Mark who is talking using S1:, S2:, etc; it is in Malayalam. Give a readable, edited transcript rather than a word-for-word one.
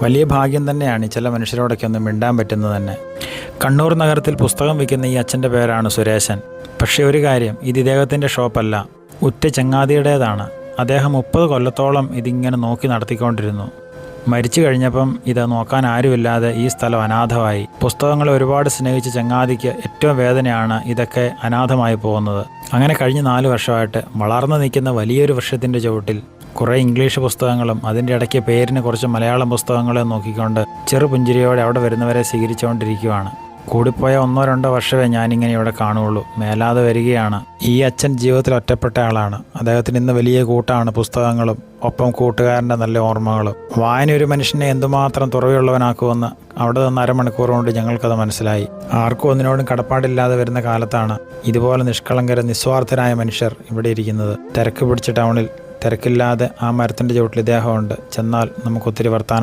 S1: വലിയ ഭാഗ്യം തന്നെയാണ് ചില മനുഷ്യരോടൊക്കെ ഒന്ന് മിണ്ടാൻ പറ്റുന്നത് തന്നെ. കണ്ണൂർ നഗരത്തിൽ പുസ്തകം വിൽക്കുന്ന ഈ അച്ഛൻ്റെ പേരാണ് സുരേശൻ. പക്ഷേ ഒരു കാര്യം, ഇത് ഇദ്ദേഹത്തിൻ്റെ ഷോപ്പല്ല, ഉറ്റ ചങ്ങാതിയുടേതാണ്. അദ്ദേഹം 30 കൊല്ലത്തോളം ഇതിങ്ങനെ നോക്കി നടത്തിക്കൊണ്ടിരുന്നു. മരിച്ചു കഴിഞ്ഞപ്പം ഇത് നോക്കാൻ ആരുമില്ലാതെ ഈ സ്ഥലം അനാഥമായി. പുസ്തകങ്ങളെ ഒരുപാട് സ്നേഹിച്ച ചങ്ങാതിക്ക് ഏറ്റവും വേദനയാണ് ഇതൊക്കെ അനാഥമായി പോകുന്നത്. അങ്ങനെ കഴിഞ്ഞ 4 വർഷമായിട്ട് വളർന്നു നിൽക്കുന്ന വലിയൊരു വൃക്ഷത്തിൻ്റെ ചുവട്ടിൽ കുറേ ഇംഗ്ലീഷ് പുസ്തകങ്ങളും അതിൻ്റെ ഇടയ്ക്ക് പേരിന് കുറച്ച് മലയാളം പുസ്തകങ്ങളും നോക്കിക്കൊണ്ട് ചെറുപുഞ്ചിരിയോടെ അവിടെ വരുന്നവരെ സ്വീകരിച്ചുകൊണ്ടിരിക്കുകയാണ്. കൂടിപ്പോയ 1-2 വർഷമേ ഞാനിങ്ങനെ ഇവിടെ കാണുകയുള്ളൂ. മേലാതെ വരികയാണ്. ഈ അച്ഛൻ ജീവിതത്തിൽ ഒറ്റപ്പെട്ട ആളാണ്. അദ്ദേഹത്തിന് ഇന്ന് വലിയ കൂട്ടാണ് പുസ്തകങ്ങളും ഒപ്പം കൂട്ടുകാരൻ്റെ നല്ല ഓർമ്മകളും. വായന ഒരു മനുഷ്യനെ എന്തുമാത്രം തുറവിയുള്ളവനാക്കുമെന്ന് അവിടെ നിന്ന് അരമണിക്കൂർ കൊണ്ട് ഞങ്ങൾക്കത് മനസ്സിലായി. ആർക്കും ഒന്നിനോടും കടപ്പാടില്ലാതെ വരുന്ന കാലത്താണ് ഇതുപോലെ നിഷ്കളങ്കര നിസ്വാർത്ഥരായ മനുഷ്യർ ഇവിടെ ഇരിക്കുന്നത്. തിരക്ക് പിടിച്ച ടൗണിൽ തിരക്കില്ലാതെ ആ മരത്തിൻ്റെ ചുവട്ടിൽ ഇദ്ദേഹമുണ്ട്. ചെന്നാൽ നമുക്കൊത്തിരി വർത്താനം